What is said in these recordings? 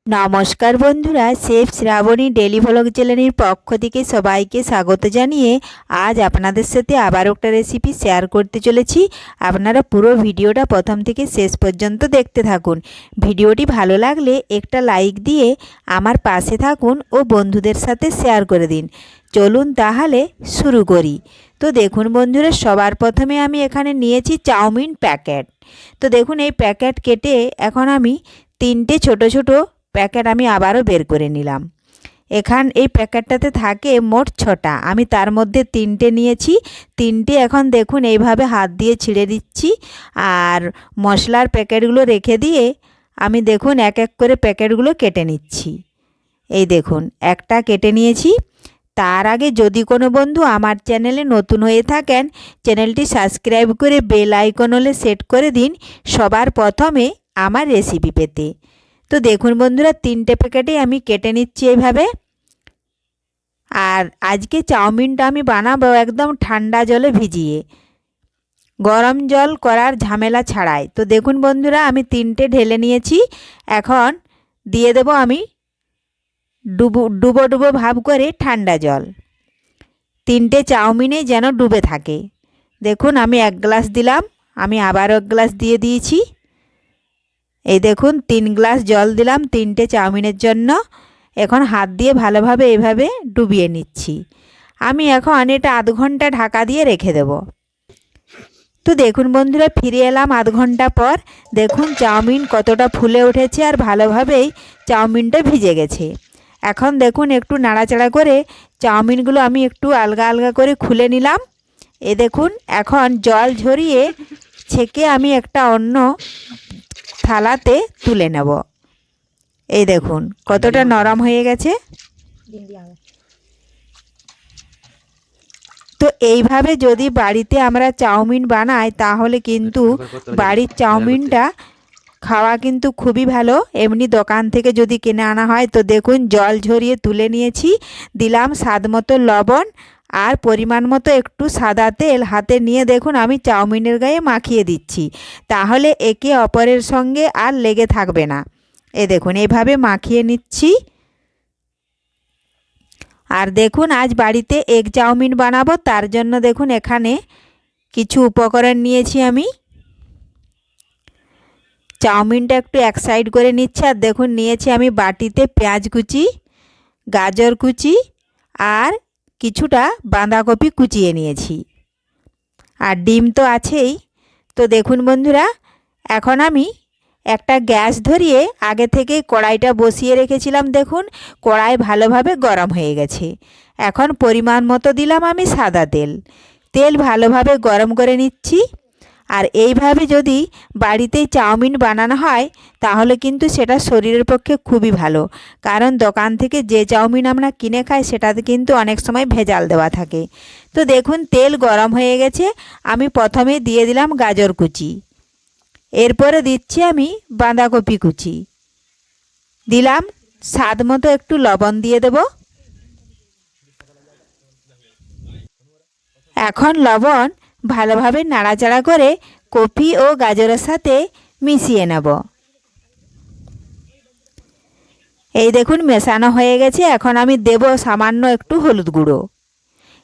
নমস্কার বন্ধুরা, chef Shrabani daily vlog চ্যানেলের পক্ষ থেকে সবাইকে স্বাগত জানিয়ে আজ আপনাদের সাথে আবার একটা রেসিপি শেয়ার করতে চলেছি। আপনারা পুরো ভিডিওটা প্রথম থেকে শেষ পর্যন্ত দেখতে থাকুন। ভিডিওটি ভালো লাগলে একটা লাইক দিয়ে আমার পাশে থাকুন ও বন্ধুদের সাথে শেয়ার করে দিন। চলুন তাহলে শুরু করি। তো দেখুন বন্ধুরা, সবার প্রথমে আমি এখানে নিয়েছি চাউমিন প্যাকেট। তো দেখুন এই প্যাকেট কেটে এখন আমি তিনটে ছোট ছোট প্যাকেট আমি আবারও বের করে নিলাম। এই প্যাকেটটাতে থাকে মোট 6টা, আমি তার মধ্যে 3টে নিয়েছি। 3টে এখন দেখুন এইভাবে হাত দিয়ে ছিঁড়ে দিচ্ছি। আর মশলার প্যাকেটগুলো রেখে দিয়ে আমি দেখুন এক এক করে প্যাকেটগুলো কেটে নিচ্ছি। এই দেখুন একটা কেটে নিয়েছি। তার আগে যদি কোনো বন্ধু আমার চ্যানেলে নতুন হয়ে থাকেন, চ্যানেলটি সাবস্ক্রাইব করে বেল আইকন হলে সেট করে দিন সবার প্রথমে আমার রেসিপি পেতে। তো দেখুন বন্ধুরা, 3টে প্যাকেটে আমি কেটে নিচ্ছি এইভাবে। আর আজকে চাউমিনটা আমি বানাবো একদম ঠান্ডা জলে ভিজিয়ে, গরম জল করার ঝামেলা ছাড়াই। তো দেখুন বন্ধুরা, আমি 3টে ঢেলে নিয়েছি। এখন দিয়ে দেব আমি ডুবো ডুবো ভাব করে ঠান্ডা জল। 3টে চাউমিনে যেন ডুবে থাকে। দেখুন আমি 1 গ্লাস দিলাম, আমি আবারও 1 গ্লাস দিয়ে দিয়েছি। এই দেখুন 3 গ্লাস জল দিলাম 3টে চাউমিনের জন্য। এখন হাত দিয়ে ভালোভাবে এভাবে ডুবিয়ে নিচ্ছি। আমি এখন এটা আধ ঘন্টা ঢাকা দিয়ে রেখে দেব। তো দেখুন বন্ধুরা, ফিরে এলাম আধ ঘন্টা পর। দেখুন চাউমিন কতটা ফুলে উঠেছে আর ভালোভাবেই চাউমিনটা ভিজে গেছে। এখন দেখুন একটু নাড়াচাড়া করে চাউমিনগুলো আমি একটু আলগা আলগা করে খুলে নিলাম। এ দেখুন এখন জল ঝরিয়ে ছেঁকে আমি একটা অন্য থালাতে তুলে নেব। এই দেখুন কতটা নরম হয়ে গেছে। তো এইভাবে যদি বাড়িতে আমরা চাউমিন বানাই তাহলে কিন্তু বাড়ির চাউমিনটা খাওয়া কিন্তু খুবই ভালো। এমনি দোকান থেকে যদি কিনে আনা হয়, তো দেখুন জল ঝরিয়ে তুলে নিয়েছি। দিলাম স্বাদ মতো লবণ আর পরিমাণ মতো একটু সাদা তেল হাতে নিয়ে দেখুন আমি চাউমিনের গায়ে মাখিয়ে দিচ্ছি। তাহলে একে অপরের সঙ্গে আর লেগে থাকবে না। এ দেখুন এইভাবে মাখিয়ে নিচ্ছি। আর দেখুন আজ বাড়িতে এগ চাউমিন বানাবো, তার জন্য দেখুন এখানে কিছু উপকরণ নিয়েছি আমি। চাউমিনটা একটু এক সাইড করে নিচ্ছি। আর দেখুন নিয়েছি আমি বাটিতে পেঁয়াজ কুচি, গাজর কুচি আর কিছুটা বাঁধাকপি কুচিয়ে নিয়েছি। আর ডিম তো আছেই। তো দেখুন বন্ধুরা, এখন আমি একটা গ্যাস ধরিয়ে আগে থেকে কড়াইটা বসিয়ে রেখেছিলাম। দেখুন কড়াই ভালোভাবে গরম হয়ে গেছে। এখন পরিমাণ মতো দিলাম আমি সাদা তেল। তেল ভালোভাবে গরম করে নিচ্ছি। আর এইভাবে যদি বাড়িতে চাউমিন বানানো হয় তাহলে কিন্তু সেটা শরীরের পক্ষে খুবই ভালো। কারণ দোকান থেকে যে চাউমিন আমরা কিনে খাই সেটাতে কিন্তু অনেক সময় ভেজাল দেওয়া থাকে। তো দেখুন তেল গরম হয়ে গেছে। আমি প্রথমে দিয়ে দিলাম গাজর কুচি, এরপরে দিচ্ছি আমি বাঁধাকপি কুচি, দিলাম স্বাদ মতো একটু লবণ দিয়ে দেব। এখন লবণ ভালোভাবে নাড়াচাড়া করে কপি ও গাজরের সাথে মিশিয়ে নেব। এই দেখুন মেশানো হয়ে গেছে। এখন আমি দেব সামান্য একটু হলুদ গুঁড়ো।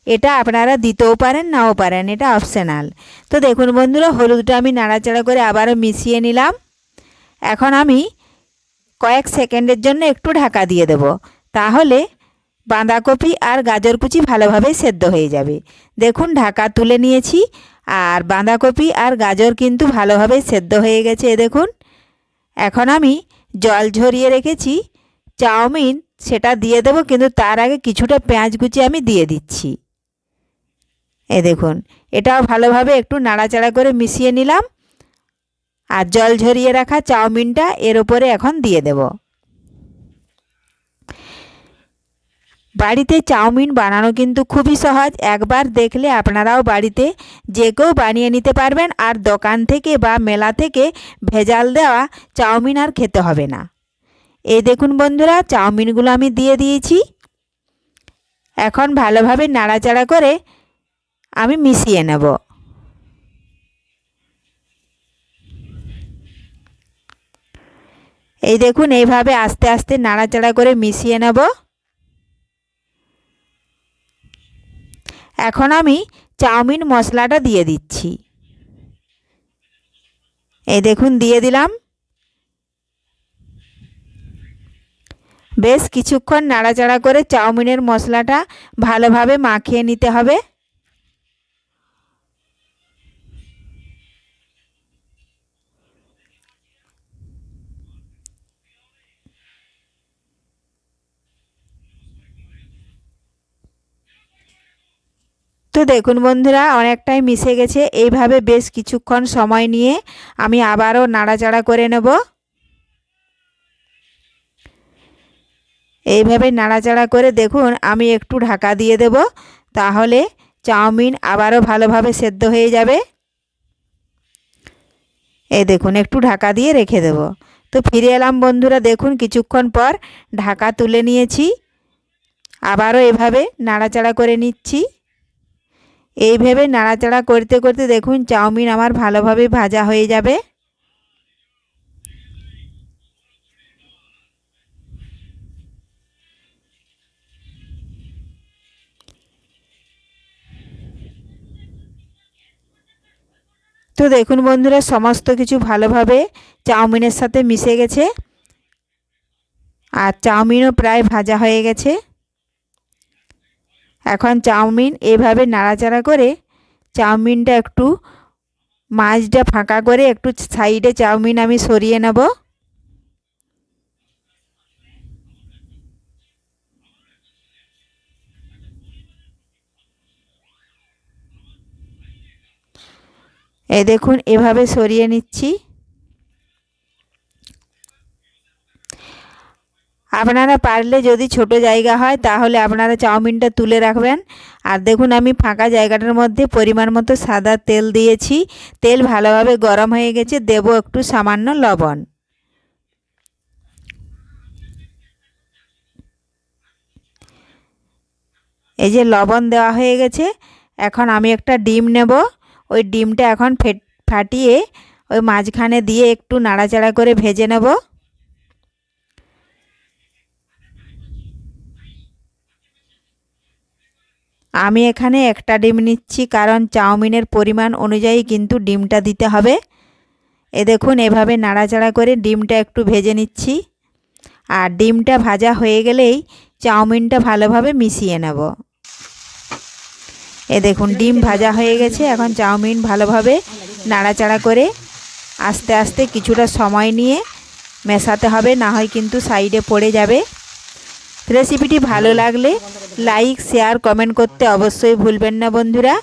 এটা আপনারা দিতেও পারেন নাও পারেন, এটা অপশনাল। তো দেখুন বন্ধুরা, হলুদটা আমি নাড়াচাড়া করে আবারও মিশিয়ে নিলাম। এখন আমি কয়েক সেকেন্ডের জন্য একটু ঢাকা দিয়ে দেব। তাহলে বাঁধাকপি আর গাজর কুচি ভালোভাবে সেদ্ধ হয়ে যাবে। দেখুন ঢাকা তুলে নিয়েছি আর বাঁধাকপি আর গাজর কিন্তু ভালোভাবে সেদ্ধ হয়ে গেছে। দেখুন এখন আমি জল ঝরিয়ে রেখেছি চাউমিন, সেটা দিয়ে দেব। কিন্তু তার আগে কিছুটা পেঁয়াজ কুচি আমি দিয়ে দিচ্ছি। দেখুন এটাও ভালোভাবে একটু নাড়াচাড়া করে মিশিয়ে নিলাম। আর জল ঝরিয়ে রাখা চাউমিনটা এর উপরে এখন দিয়ে দেব। বাড়িতে চাউমিন বানানো কিন্তু খুবই সহজ। একবার দেখলে আপনারাও বাড়িতে যে কেউ বানিয়ে নিতে পারবেন। আর দোকান থেকে বা মেলা থেকে ভেজাল দেওয়া চাউমিন আর খেতে হবে না। এই দেখুন বন্ধুরা, চাউমিনগুলো আমি দিয়ে দিয়েছি। এখন ভালোভাবে নাড়াচাড়া করে আমি মিশিয়ে নেব। এই দেখুন এইভাবে আস্তে আস্তে নাড়াচাড়া করে মিশিয়ে নেব। এখন আমি চাউমিন মশলাটা দিয়ে দিচ্ছি। এই দেখুন দিয়ে দিলাম। বেশ কিছুক্ষণ নাড়াচাড়া করে চাউমিনের মশলাটা ভালোভাবে মাখিয়ে নিতে হবে। তো দেখুন বন্ধুরা অনেকটাই মিশে গেছে। এইভাবে বেশ কিছুক্ষণ সময় নিয়ে আমি আবারও নাড়াচাড়া করে নেব। এইভাবে নাড়াচাড়া করে দেখুন আমি একটু ঢাকা দিয়ে দেব, তাহলে চাউমিন আবারও ভালোভাবে সেদ্ধ হয়ে যাবে। এই দেখুন একটু ঢাকা দিয়ে রেখে দেব। তো ফিরে এলাম বন্ধুরা, দেখুন কিছুক্ষণ পর ঢাকা তুলে নিয়েছি। আবারও এভাবে নাড়াচাড়া করে নিচ্ছি। এইভাবে নাড়াচাড়া করতে করতে দেখুন চাউমিন আমার ভালোভাবে ভাজা হয়ে যাবে। তো দেখুন বন্ধুরা সমস্ত কিছু ভালোভাবে চাউমিনের সাথে মিশে গেছে আর চাউমিনও প্রায় ভাজা হয়ে গেছে। এখন চাউমিন এভাবে নাড়াচাড়া করে চাউমিনটা একটু মাঝটা ফাঁকা করে একটু সাইডে চাউমিন আমি সরিয়ে নেব। এই দেখুন এভাবে সরিয়ে নিচ্ছি। আপনারা পারলে যদি ছোট জায়গা হয় তাহলে আপনারা চাউমিনটা তুলে রাখবেন। আর দেখুন আমি ফাঁকা জায়গাটার মধ্যে পরিমাণ মতো সাদা তেল দিয়েছি। তেল ভালোভাবে গরম হয়ে গেছে, দেব একটু সামান্য লবণ। এই যে লবণ দেওয়া হয়ে গেছে। এখন আমি একটা ডিম নেব। ওই ডিমটা এখন ফাটিয়ে ওই মাঝখানে দিয়ে একটু নাড়াচাড়া করে ভেজে নেব। আমি এখানে একটা ডিম নিচ্ছি, কারণ চাউমিনের পরিমাণ অনুযায়ী কিন্তু ডিমটা দিতে হবে। এ দেখুন এভাবে নাড়াচাড়া করে ডিমটা একটু ভেজে নিচ্ছি। আর ডিমটা ভাজা হয়ে গেলেই চাউমিনটা ভালোভাবে মিশিয়ে নেব। এ দেখুন ডিম ভাজা হয়ে গেছে। এখন চাউমিন ভালোভাবে নাড়াচাড়া করে আস্তে আস্তে কিছুটা সময় নিয়ে মেশাতে হবে, না হয় কিন্তু সাইডে পড়ে যাবে। রেসিপিটি ভালো লাগলে লাইক শেয়ার কমেন্ট করতে অবশ্যই ভুলবেন না বন্ধুরা।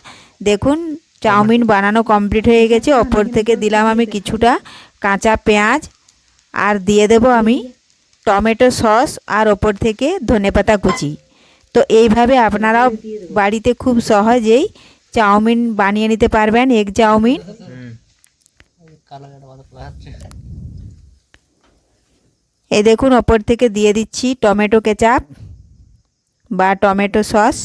দেখুন চাউমিন বানানো কমপ্লিট হয়ে গেছে। ওপর থেকে দিলাম আমি কিছুটা কাঁচা পেঁয়াজ আর দিয়ে দেব আমি টমেটো সস আর ওপর থেকে ধনেপাতা কুচি। তো এইভাবে আপনারাও বাড়িতে খুব সহজেই চাউমিন বানিয়ে নিতে পারবেন, এগ চাউমিন। এই দেখুন ওপর থেকে দিয়ে দিচ্ছি টমেটো কেচাপ বা টমেটো সস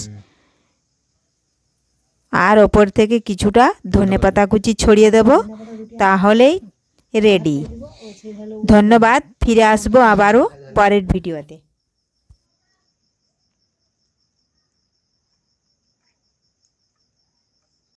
আর ওপর থেকে কিছুটা ধনেপাতা কুচি ছড়িয়ে দেব, তাহলেই রেডি। ধন্যবাদ। ফিরে আসবো আবারও পরের ভিডিওতে।